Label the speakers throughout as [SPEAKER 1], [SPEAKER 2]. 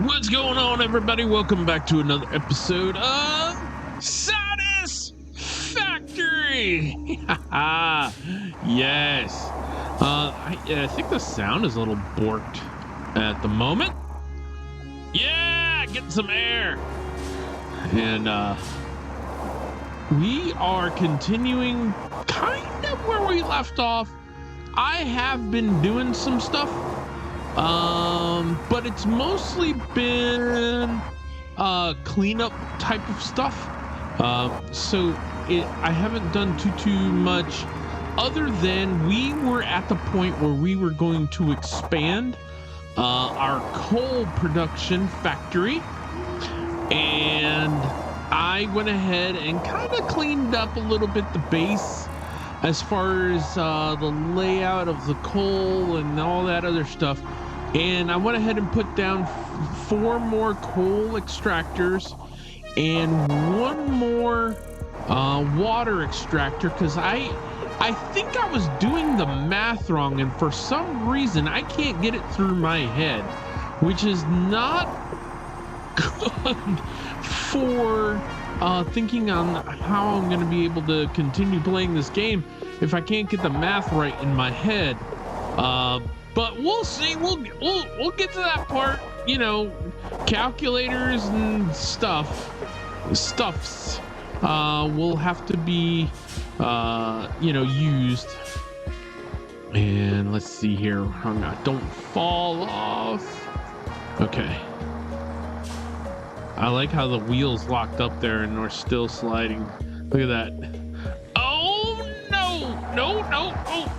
[SPEAKER 1] What's going on, everybody? Welcome back to another episode of Satisfactory. Yes. I think the sound is a little borked at the moment. Yeah, getting some air. And we are continuing kind of where we left off. I have been doing some stuff. But it's mostly been cleanup type of stuff. I haven't done too much other than we were at the point where we were going to expand our coal production factory, and I went ahead and kind of cleaned up a little bit the base as far as the layout of the coal and all that other stuff. And I went ahead and put down 4 more coal extractors and 1 more water extractor, because I think I was doing the math wrong, and for some reason I can't get it through my head, which is not good for thinking on how I'm going to be able to continue playing this game if I can't get the math right in my head. But we'll see. We'll get to that part. You know, calculators and stuffs will have to be used. And let's see here. Don't fall off. Okay. I like how the wheels locked up there and we're still sliding. Look at that. Oh no! Oh,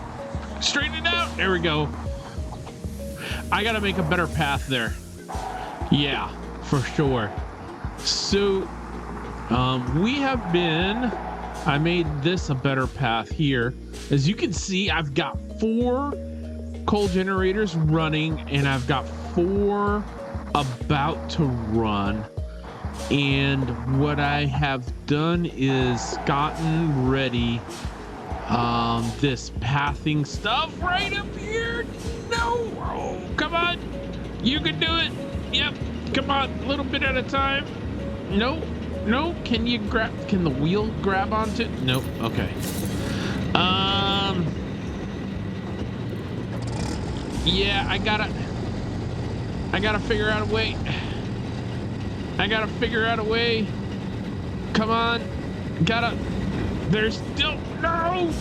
[SPEAKER 1] straighten it out. There we go. I gotta make a better path there. Yeah, for sure. So, I made this a better path here. As you can see, I've got 4 coal generators running, and I've got 4 about to run. And what I have done is gotten ready this pathing stuff right up here. No, oh, come on, you can do it. Yep, come on, a little bit at a time. No, can the wheel grab onto it? Nope. Okay. Yeah, I gotta figure out a way. Come on, there's still, no,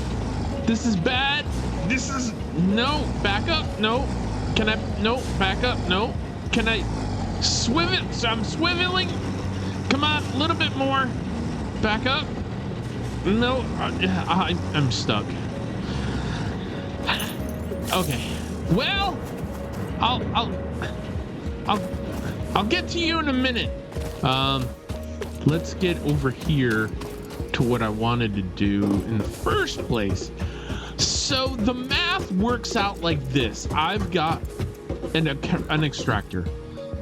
[SPEAKER 1] this is bad. No, back up. No, back up. No, can I swivel? So I'm swiveling. Come on, a little bit more. Back up. No, I'm stuck. Okay. Well, I'll get to you in a minute. Let's get over here to what I wanted to do in the first place. So the math works out like this. I've got an extractor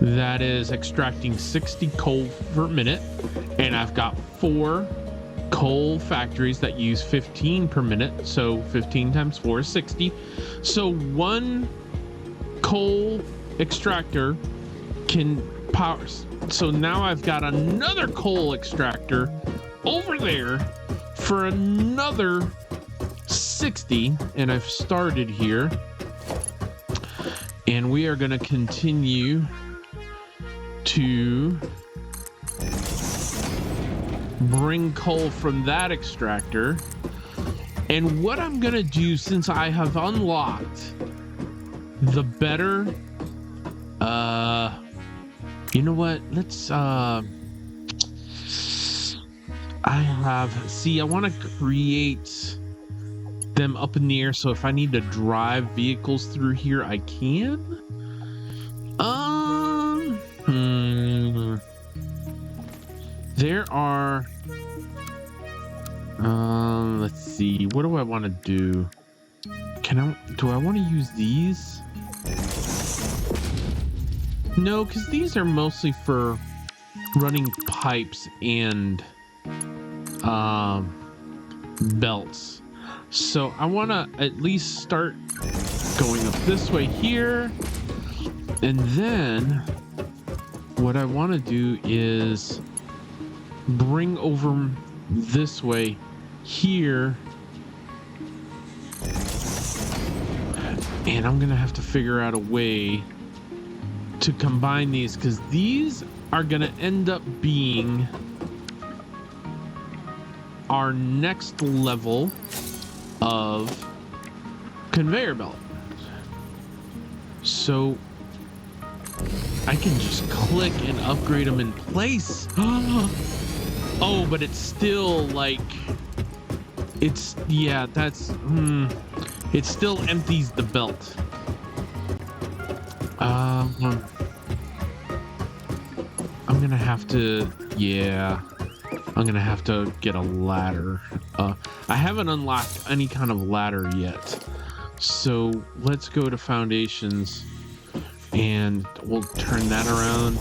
[SPEAKER 1] that is extracting 60 coal per minute, and I've got 4 coal factories that use 15 per minute. So 15 times 4 is 60. So 1 coal extractor can power. So now I've got another coal extractor over there for another 60, and I've started here, and we are going to continue to bring coal from that extractor. And what I'm going to do, since I have unlocked the better, you know what, let's I want to create them up in the air, so if I need to drive vehicles through here, I can. There are let's see, what do I want to do? Do I want to use these? No, because these are mostly for running pipes and belts. So I want to at least start going up this way here, and then what I want to do is bring over this way here. And I'm going to have to figure out a way to combine these, because these are going to end up being our next level of conveyor belt. So I can just click and upgrade them in place. Oh, but it's still like, it's, yeah, that's, it still empties the belt. I'm gonna have to, yeah, I'm gonna have to get a ladder. I haven't unlocked any kind of ladder yet. So let's go to foundations and we'll turn that around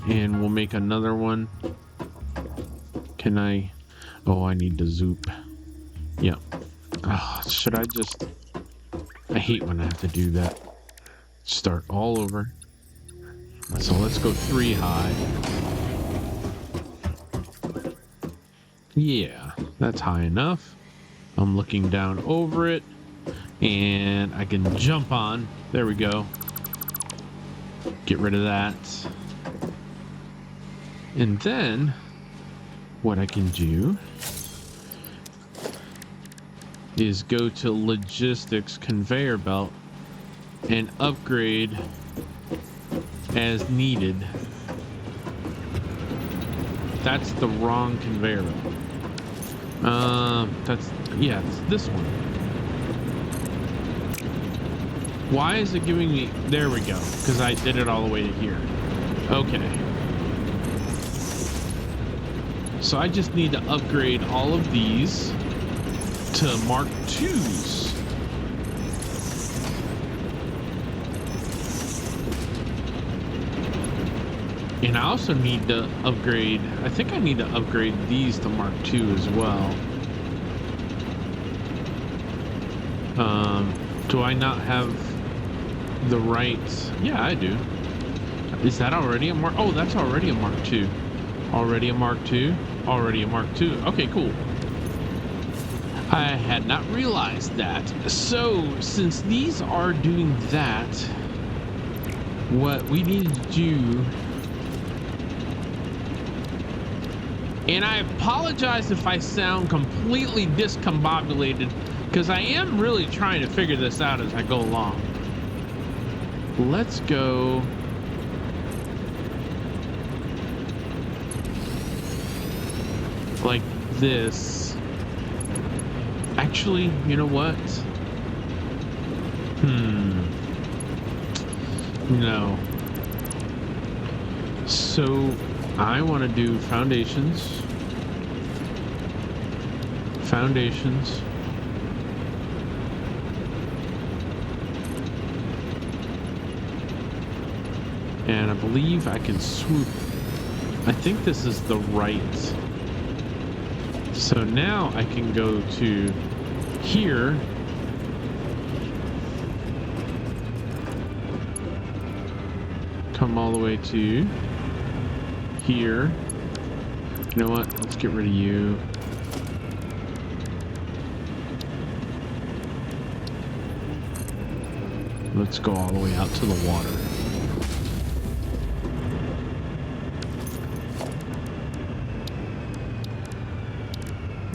[SPEAKER 1] and we'll make another one. Can I, oh, I need to zoop. Yeah. Oh, should I just, I hate when I have to do that. Start all over. So let's go 3 high. Yeah, that's high enough. I'm looking down over it and I can jump on. There we go. Get rid of that. And then what I can do is go to logistics conveyor belt and upgrade as needed. That's the wrong conveyor belt. That's, yeah, it's this one. Why is it giving me, there we go, because I did it all the way to here. Okay. So I just need to upgrade all of these to Mark IIs. And I also need to upgrade, I think I need to upgrade these to Mark II as well. Do I not have the right, yeah, I do. Is that already a Mark, oh, that's already a Mark II. Already a Mark II, already a Mark II. Okay, cool. I had not realized that. So since these are doing that, what we need to do, and I apologize if I sound completely discombobulated, because I am really trying to figure this out as I go along. Let's go. Like this. Actually, you know what? No. So I want to do foundations. Foundations. And I believe I can swoop. I think this is the right. So now I can go to here. Come all the way to here. You know what? Let's get rid of you. Let's go all the way out to the water.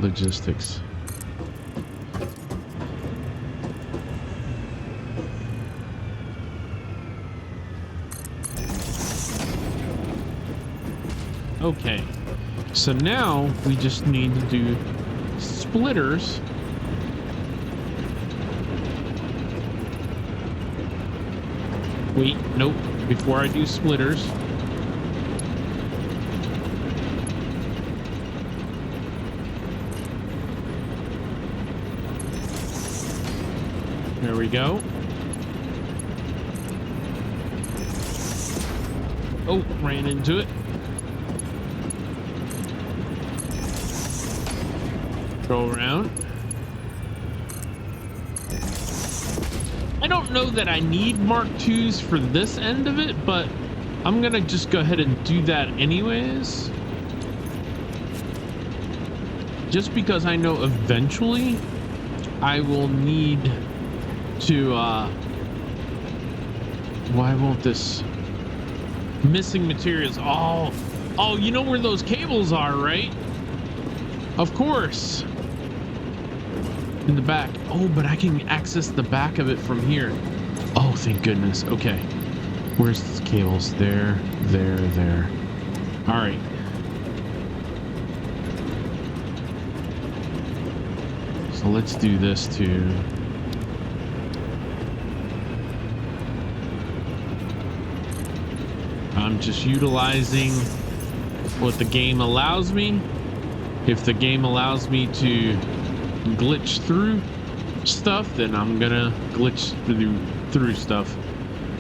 [SPEAKER 1] Logistics. Okay, so now we just need to do splitters. Wait, nope, before I do splitters. There we go. Oh, ran into it. Go around. I don't know that I need Mark IIs for this end of it, but I'm gonna just go ahead and do that anyways. Just because I know eventually I will need to, why won't this missing materials? Oh, you know where those cables are, right? Of course. In the back. Oh, but I can access the back of it from here. Oh, thank goodness. Okay. Where's the cables? There. All right. So let's do this too. I'm just utilizing what the game allows me. If the game allows me to glitch through stuff, then I'm gonna glitch through stuff.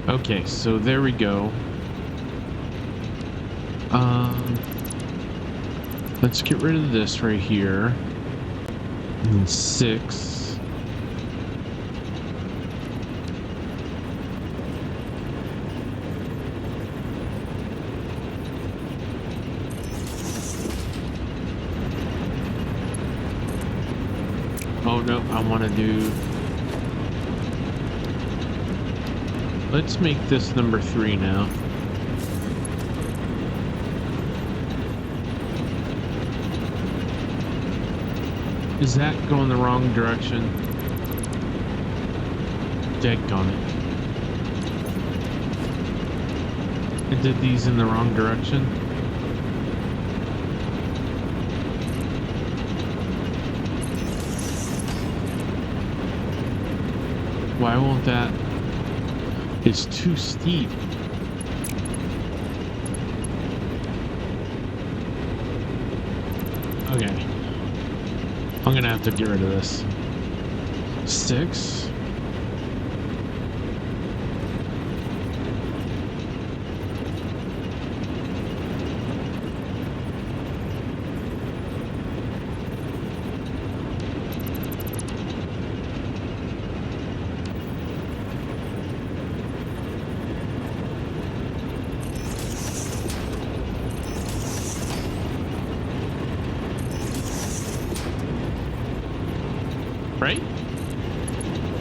[SPEAKER 1] Okay, so there we go. Let's get rid of this right here. And 6. Oh no, I want to do. Let's make this number 3 now. Is that going the wrong direction? Daggone it. I did these in the wrong direction. Why won't that? It's too steep. Okay. I'm gonna have to get rid of this. 6. Right?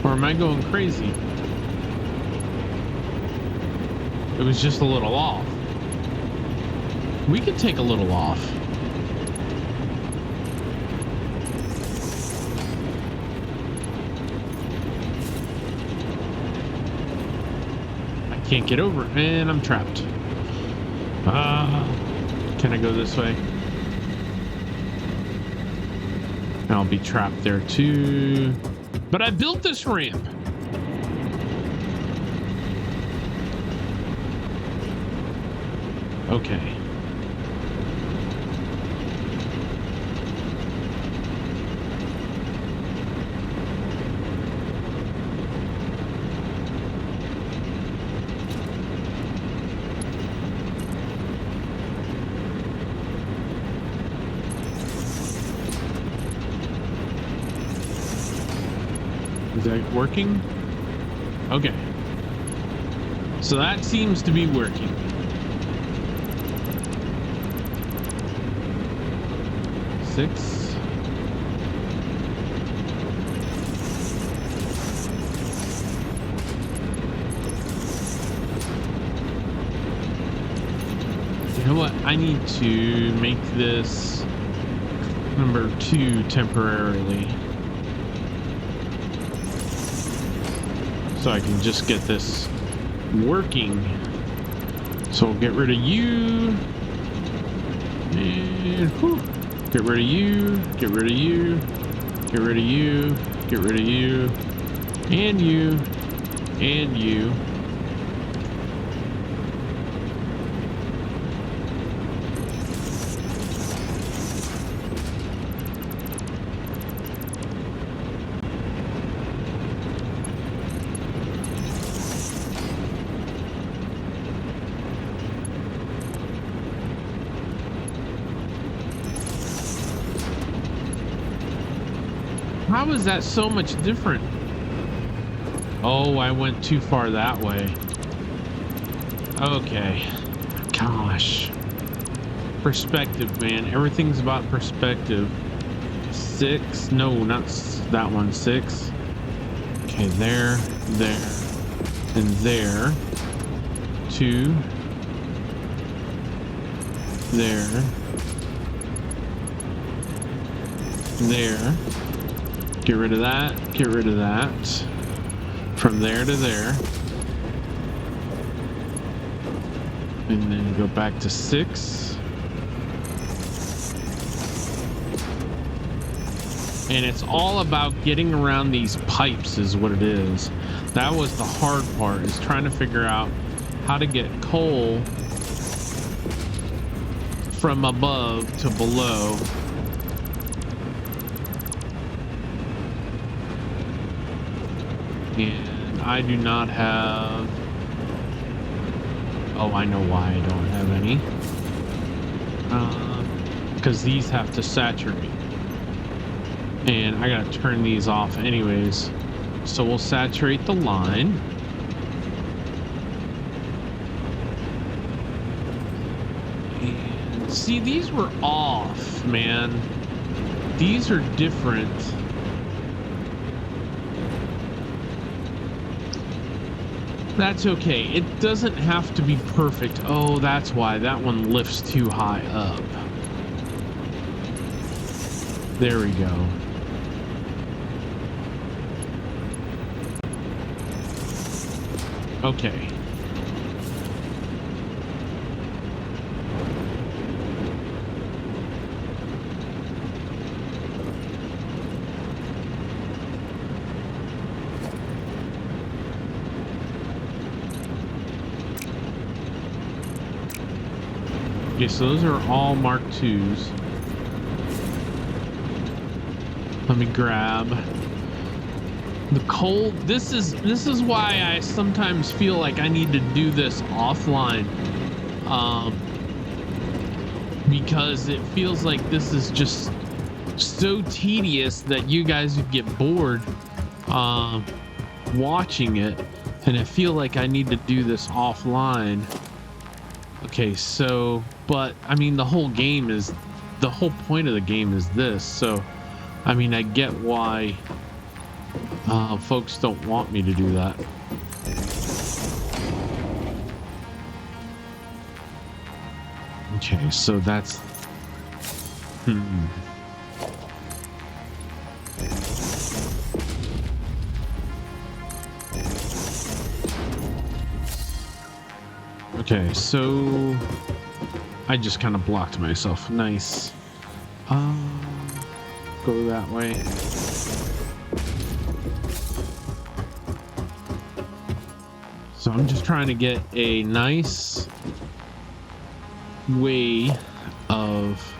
[SPEAKER 1] Or am I going crazy? It was just a little off. We could take a little off. I can't get over it, and I'm trapped. Can I go this way? I'll be trapped there too. But I built this ramp. Okay. Is that working? Okay. So that seems to be working. Six. You know what? I need to make this number 2 temporarily. So I can just get this working. So we'll get rid of you. And whew, get rid of you. Get rid of you. Get rid of you. Get rid of you. And you. And you. How is that so much different? Oh, I went too far that way. Okay. Gosh. Perspective, man. Everything's about perspective. 6. No, not that one. 6. Okay, there, and there. 2. There. There. Get rid of that. Get rid of that. From there to there. And then go back to 6. And it's all about getting around these pipes is what it is. That was the hard part, is trying to figure out how to get coal from above to below. And I do not have... Oh, I know why I don't have any. Because these have to saturate. And I gotta turn these off anyways. So we'll saturate the line. And see, these were off, man. These are different. That's okay. It doesn't have to be perfect. Oh, that's why that one lifts too high up. There we go. Okay. Okay, so those are all Mark IIs. Let me grab the coal. This is why I sometimes feel like I need to do this offline, because it feels like this is just so tedious that you guys would get bored watching it, and I feel like I need to do this offline. Okay, so, but I mean, the whole point of the game is this, so I mean, I get why folks don't want me to do that. Okay, so that's Okay, so I just kind of blocked myself. Nice. Go that way. So I'm just trying to get a nice way of...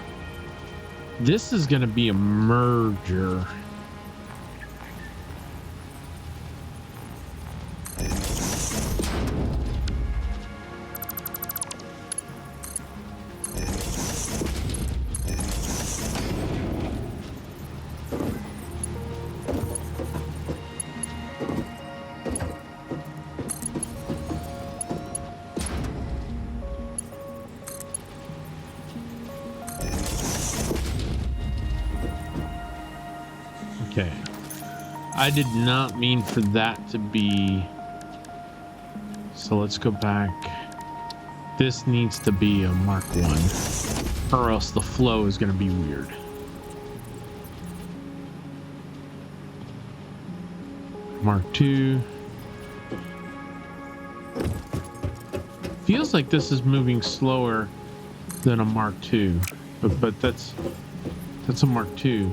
[SPEAKER 1] This is going to be a merger. Okay. I did not mean for that to be... So let's go back. This needs to be a Mark 1, or else the flow is going to be weird. Mark 2. Feels like this is moving slower than a Mark 2, but that's a Mark 2.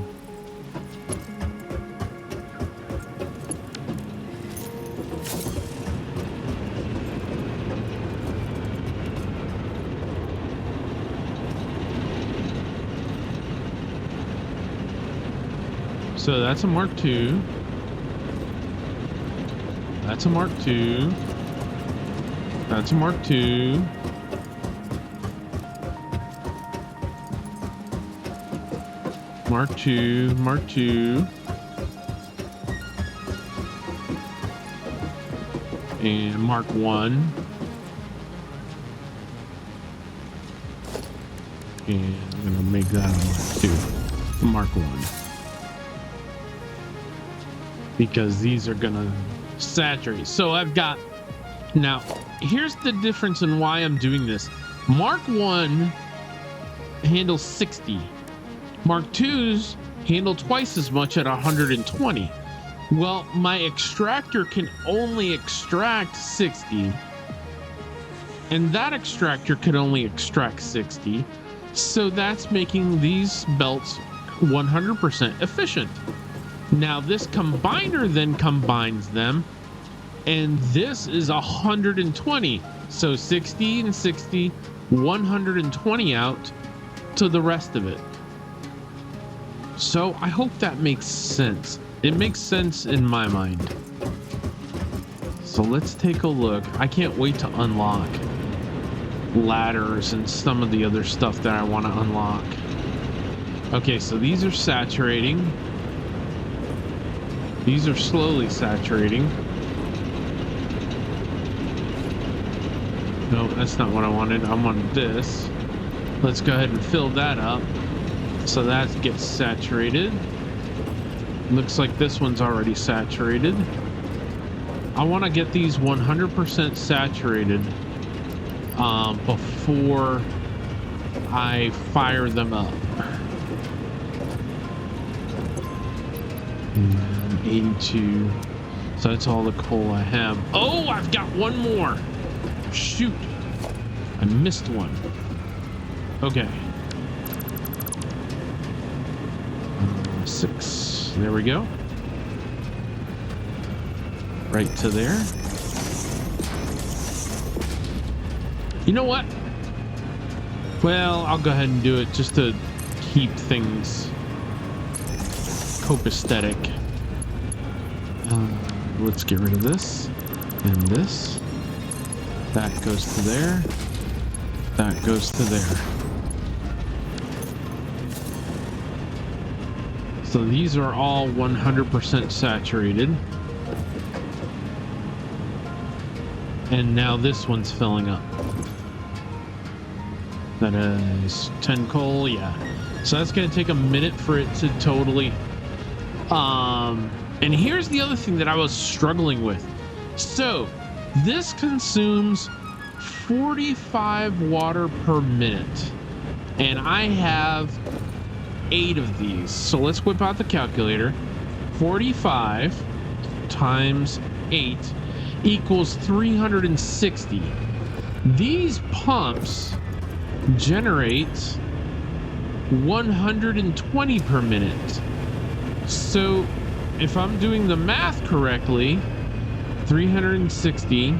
[SPEAKER 1] So that's a Mark II. That's a Mark II. That's a Mark II. Mark II, Mark II. And Mark 1. And I'm gonna make that a Mark 2, Mark 1. Because these are gonna saturate. So I've got, now here's the difference in why I'm doing this. Mark 1 handles 60. Mark 2s handle twice as much at 120. Well, my extractor can only extract 60, and that extractor can only extract 60. So that's making these belts 100% efficient. Now this combiner then combines them, and this is 120. So 60 and 60, 120 out to the rest of it. So I hope that makes sense. It makes sense in my mind. So let's take a look. I can't wait to unlock ladders and some of the other stuff that I want to unlock. Okay, so these are saturating. These are slowly saturating. No, that's not what I wanted. I wanted this. Let's go ahead and fill that up. So that gets saturated. Looks like this one's already saturated. I want to get these 100% saturated before I fire them up. And 82. So that's all the coal I have. Oh, I've got one more. Shoot. I missed one. Okay. 6. There we go. Right to there. You know what? Well, I'll go ahead and do it just to keep things copacetic. Let's get rid of this and this. That goes to there. That goes to there. So these are all 100% saturated. And now this one's filling up. That is 10 coal, yeah. So that's gonna take a minute for it to totally... And here's the other thing that I was struggling with. So this consumes 45 water per minute. And I have 8 of these. So let's whip out the calculator. 45 times 8 equals 360. These pumps generate 120 per minute. So if I'm doing the math correctly, 360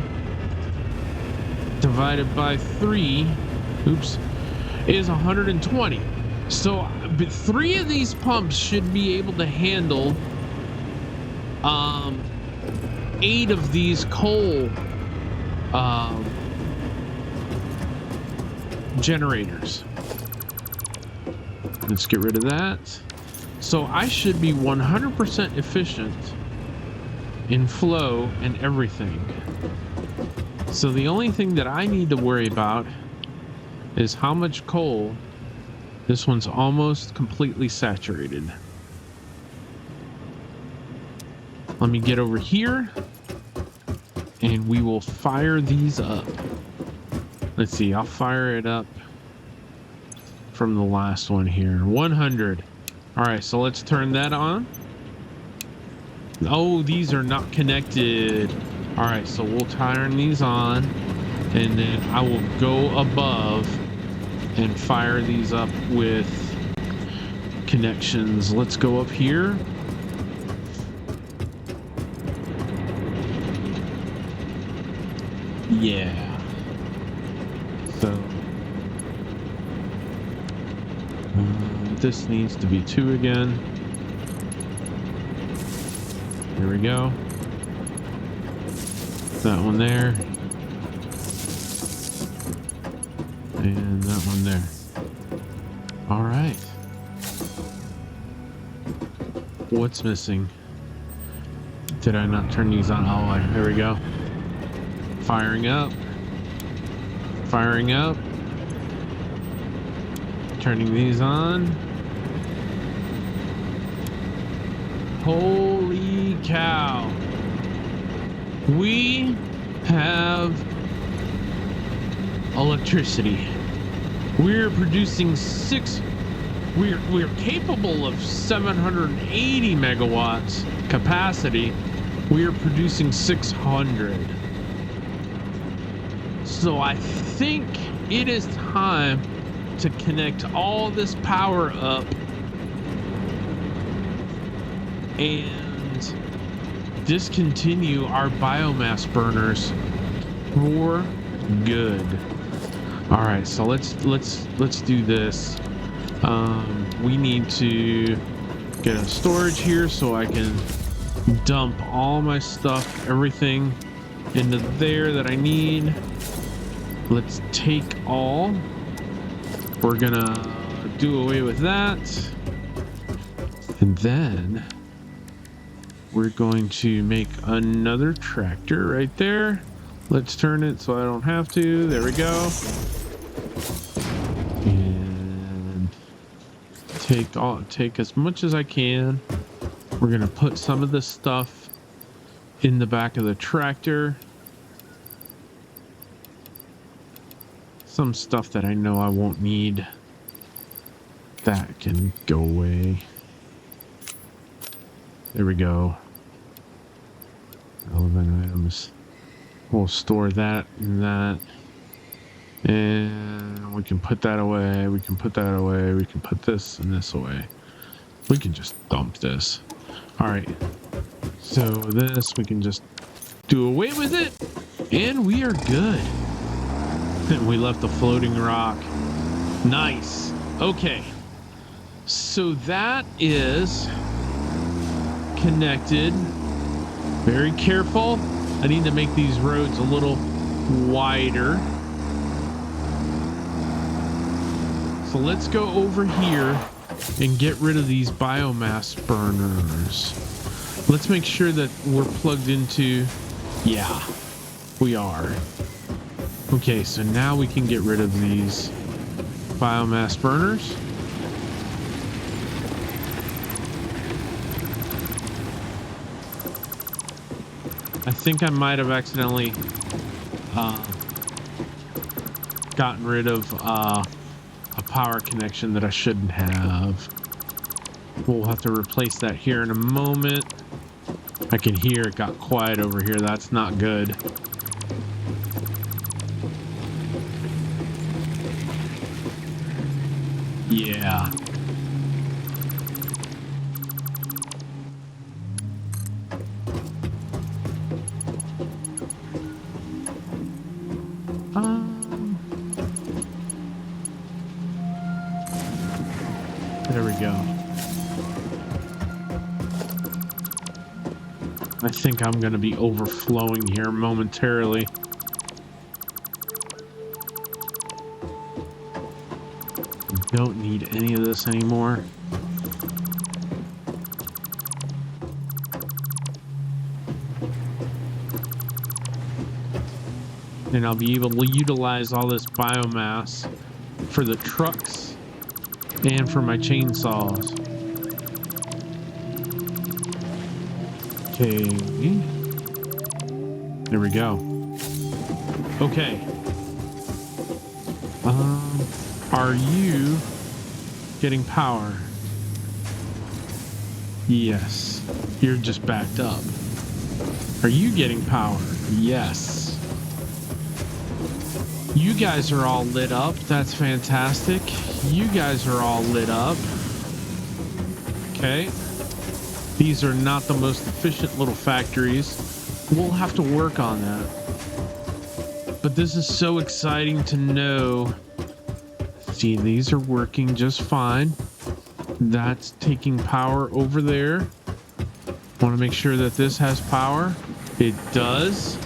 [SPEAKER 1] divided by 3, oops, is 120. So but 3 of these pumps should be able to handle 8 of these coal generators. Let's get rid of that. So I should be 100% efficient in flow and everything. So the only thing that I need to worry about is how much coal. This one's almost completely saturated. Let me get over here and we will fire these up. Let's see, I'll fire it up from the last one here. 100. All right, so let's turn that on. Oh, these are not connected. All right, so we'll turn these on and then I will go above and fire these up with connections. Let's go up here. Yeah. So this needs to be 2 again. Here we go. That one there. And that one there. All right. What's missing? Did I not turn these on? Oh, there we go. Firing up. Firing up. Turning these on. Holy cow. We have electricity. We're producing we're capable of 780 megawatts capacity. We are producing 600. So I think it is time to connect all this power up and discontinue our biomass burners for good. All right, so let's do this. We need to get a storage here so I can dump all my stuff, everything into there that I need. Let's take all. We're gonna do away with that. And then we're going to make another tractor right there. Let's turn it so I don't have to. There we go. And take as much as I can. We're gonna put some of this stuff in the back of the tractor. Some stuff that I know I won't need. That can go away. There we go. Relevant items. We'll store that and that. And we can put that away. We can put that away. We can put this and this away. We can just dump this. All right. So this, we can just do away with it. And we are good. We left the floating rock. Nice. Okay. So that is connected. Very careful. I need to make these roads a little wider. So let's go over here and get rid of these biomass burners. Let's make sure that we're plugged into, yeah, we are. Okay, so now we can get rid of these biomass burners. I think I might have accidentally gotten rid of a power connection that I shouldn't have. We'll have to replace that here in a moment. I can hear it got quiet over here. That's not good. Yeah. There we go. I think I'm going to be overflowing here momentarily. Don't need any of this anymore. And I'll be able to utilize all this biomass for the trucks and for my chainsaws. Okay. There we go. Okay. Are you getting power? Yes. You're just backed up. Are you getting power? Yes. You guys are all lit up. That's fantastic. You guys are all lit up. Okay. These are not the most efficient little factories. We'll have to work on that. But this is so exciting to know. See, these are working just fine. That's taking power over there. Want to make sure that this has power. It does.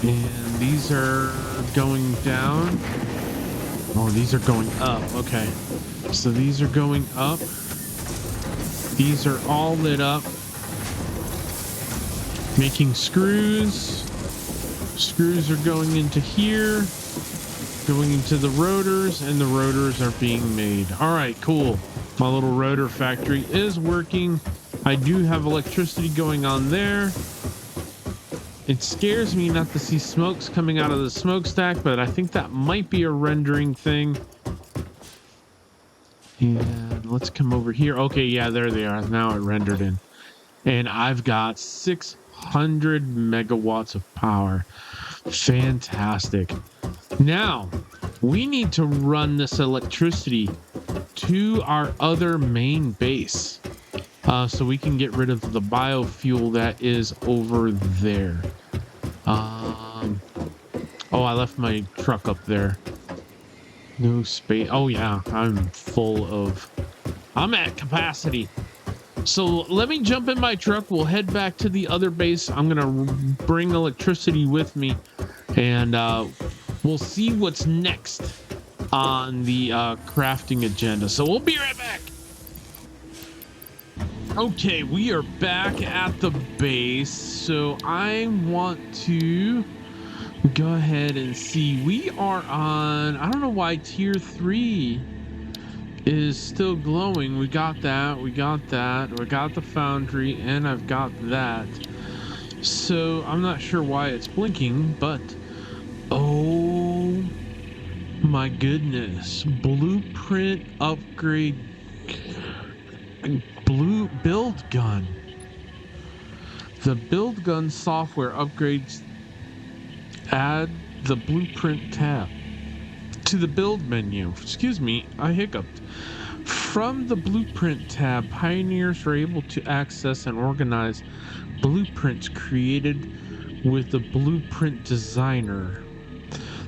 [SPEAKER 1] And these are going down. Oh, these are going up. Okay. So these are going up. These are all lit up. Making screws. Screws are going into here. going into the rotors, and the rotors are being made. All right, cool. My little rotor factory is working. I do have electricity going on there. It scares me not to see smokes coming out of the smokestack, but I think that might be a rendering thing. And let's come over here. Okay, yeah, there they are. Now it rendered in. And I've got 600 megawatts of power. Fantastic. Now, we need to run this electricity to our other main base. So we can get rid of the biofuel that is over there. Oh, I left my truck up there. No space. Oh yeah, I'm at capacity. So let me jump in my truck. We'll head back to the other base. I'm gonna bring electricity with me, and we'll see what's next on the crafting agenda. So we'll be right back. Okay, we are back at the base. So I want to go ahead and see. We are on, I don't know why tier 3 is still glowing. We got that. We got the foundry, and I've got that. So I'm not sure why it's blinking, but oh my goodness. Blueprint upgrade. Build gun. The build gun software upgrades. Add the blueprint tab to the build menu. Excuse me, I hiccuped. From the blueprint tab, pioneers are able to access and organize blueprints created with the blueprint designer.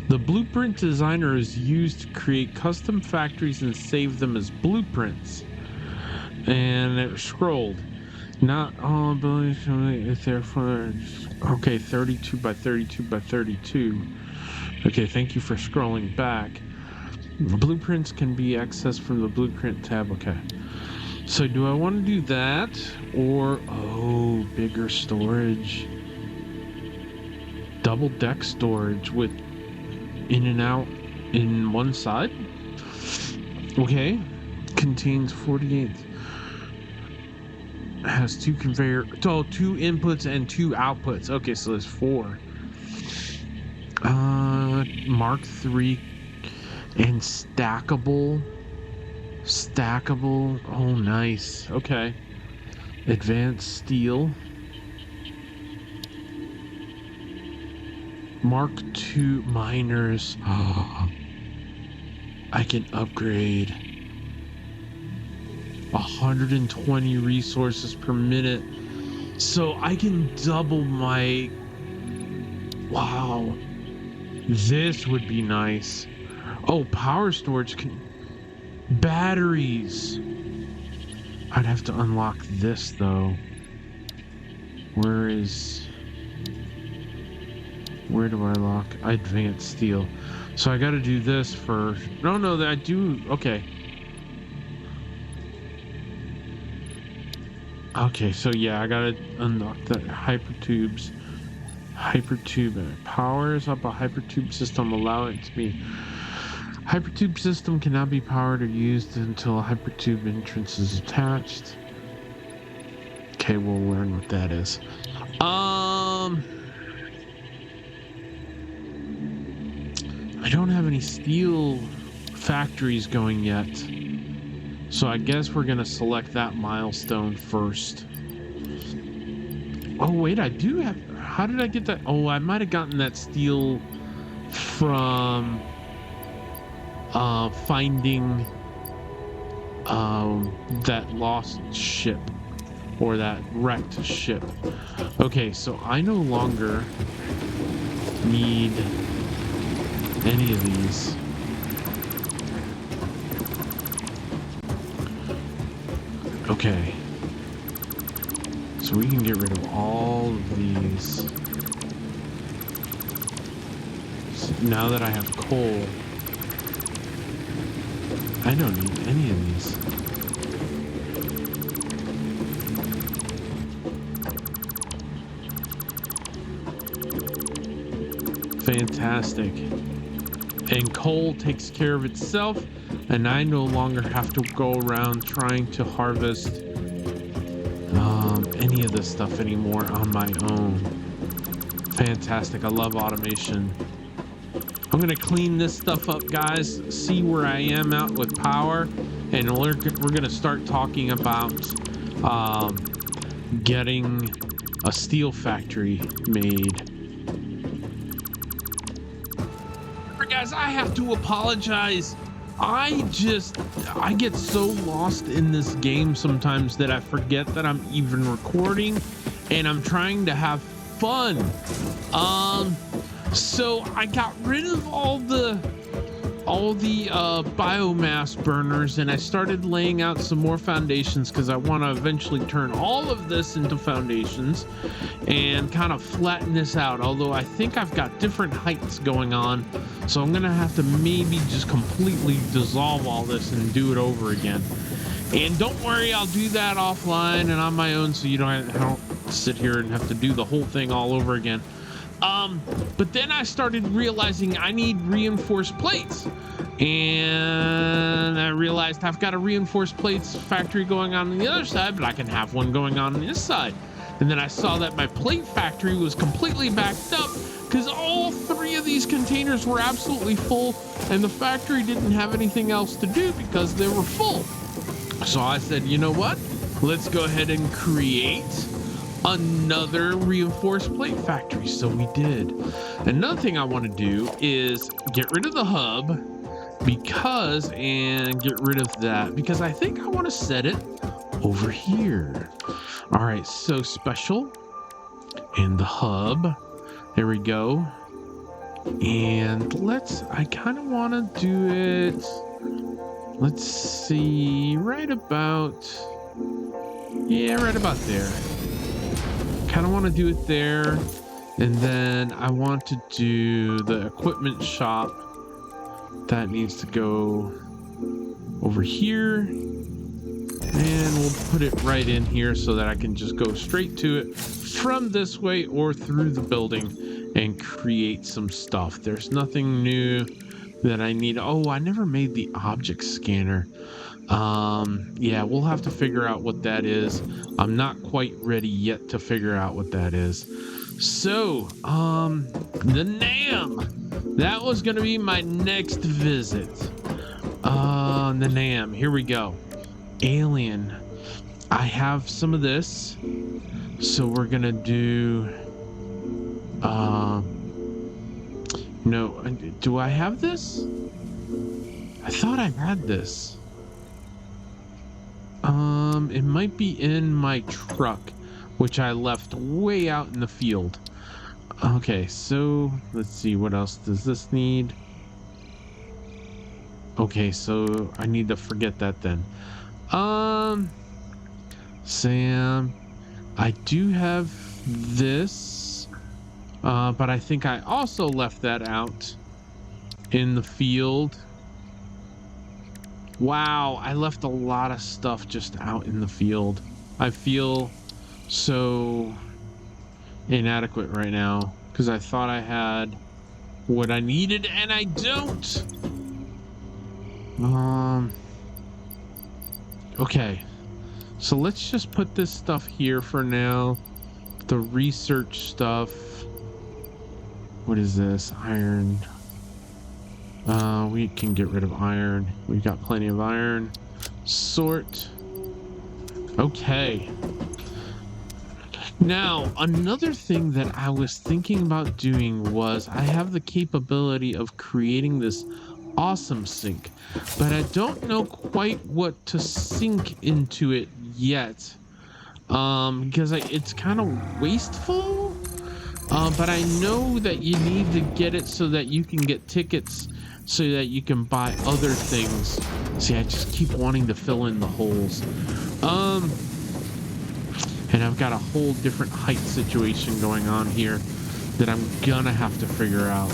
[SPEAKER 1] The blueprint designer is used to create custom factories and save them as blueprints. And it scrolled. Not all abilities is therefore okay, 32 by 32 by 32. Okay, thank you for scrolling back. Blueprints can be accessed from the blueprint tab. Okay. So do I want to do that or bigger storage? Double deck storage with in and out in one side? Okay. Contains 48. Has 2 conveyor, 2 inputs and 2 outputs. Okay, so there's 4. Mark 3 and stackable. Oh, nice. Okay. Advanced steel. Mark 2 miners. Oh, I can upgrade 120 resources per minute. So I can double my... Wow. This would be nice. Oh, power storage can... Batteries. I'd have to unlock this though. Where do I lock? Advanced steel. So I gotta do this first. No, that I do. Okay. Okay, so yeah, I gotta unlock the hypertubes. Hypertube powers up a hypertube system, allow it to be. Hypertube system cannot be powered or used until a hypertube entrance is attached. Okay, we'll learn what that is. I don't have any steel factories going yet. So I guess we're gonna select that milestone first. Oh wait, I do have, how did I get that? Oh, I might have gotten that steel from finding that lost ship or that wrecked ship. Okay, so I no longer need any of these. Okay. So we can get rid of all of these. So now that I have coal, I don't need any of these. Fantastic. and coal takes care of itself, and I no longer have to go around trying to harvest any of this stuff anymore on my own. Fantastic. I love automation. I'm gonna clean this stuff up, guys, see where I am out with power, and we're gonna start talking about getting a steel factory made. Guys, I have to apologize. I get so lost in this game sometimes that I forget that I'm even recording, and I'm trying to have fun. So I got rid of all the biomass burners, and I started laying out some more foundations because I want to eventually turn all of this into foundations and kind of flatten this out, although I think I've got different heights going on, so I'm gonna have to maybe just completely dissolve all this and do it over again. And don't worry, I'll do that offline and on my own, so I don't sit here and have to do the whole thing all over again. But then I started realizing I need reinforced plates, and I realized I've got a reinforced plates factory going on the other side, but I can have one going on this side. And then I saw that my plate factory was completely backed up because all 3 of these containers were absolutely full, and the factory didn't have anything else to do because they were full. So I said, you know what? Let's go ahead and create another reinforced plate factory. So we did. Another thing I want to do is get rid of the hub and get rid of that because I think I want to set it over here. All right, so special and the hub. There we go. And I kind of want to do it. Let's see, right about there. Kind of want to do it there, and then I want to do the equipment shop. That needs to go over here, and we'll put it right in here so that I can just go straight to it from this way or through the building and create some stuff. There's nothing new that I need. Oh, I never made the object scanner. Yeah, we'll have to figure out what that is. I'm not quite ready yet to figure out what that is. So, the NAM. That was going to be my next visit. The NAM. Here we go. Alien. I have some of this. So we're going to do... No, do I have this? I thought I had this. It might be in my truck, which I left way out in the field. Okay, so let's see, what else does this need? Okay, so I need to forget that then. Sam, I do have this, but I think I also left that out in the field. Wow, I left a lot of stuff just out in the field. I feel so inadequate right now because I thought I had what I needed and I don't. Okay, so let's just put this stuff here for now. The research stuff. What is this? Iron. We can get rid of iron. We've got plenty of iron. Sort. Okay. Now, another thing that I was thinking about doing was I have the capability of creating this awesome sink, but I don't know quite what to sink into it yet. Because it's kind of wasteful. But I know that you need to get it so that you can get tickets so that you can buy other things. See, I just keep wanting to fill in the holes. And I've got a whole different height situation going on here that I'm gonna have to figure out.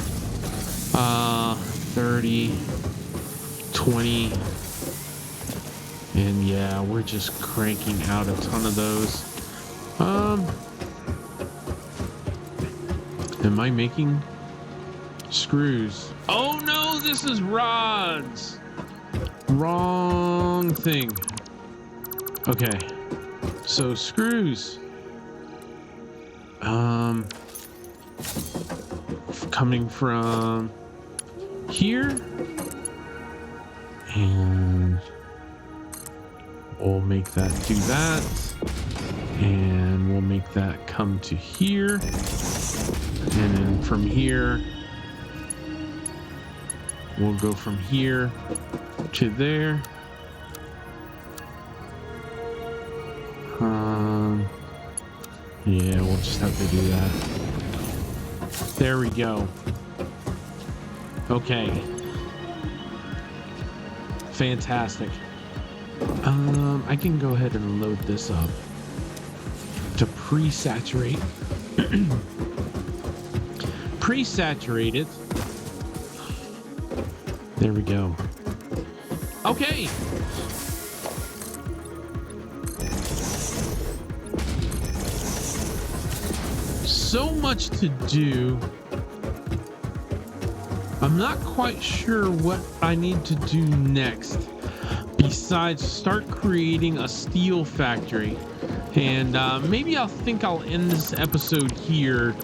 [SPEAKER 1] 30, 20, and yeah, we're just cranking out a ton of those. Am I making screws? Oh no, no, this is rods. Wrong thing. Okay. So screws. Coming from here. And we'll make that do that. And we'll make that come to here. And then from here, we'll go from here to there. Yeah, we'll just have to do that. There we go. Okay. Fantastic. I can go ahead and load this up to pre-saturate. Pre-saturate it. There we go. Okay. So much to do. I'm not quite sure what I need to do next besides start creating a steel factory. And maybe I'll end this episode here.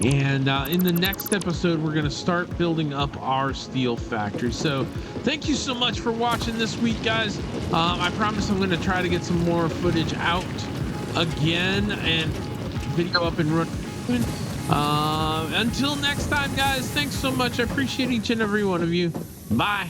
[SPEAKER 1] And in the next episode, we're going to start building up our steel factory. So thank you so much for watching this week, guys. I promise I'm going to try to get some more footage out again and video up and running. Until next time, guys, thanks so much. I appreciate each and every one of you. Bye.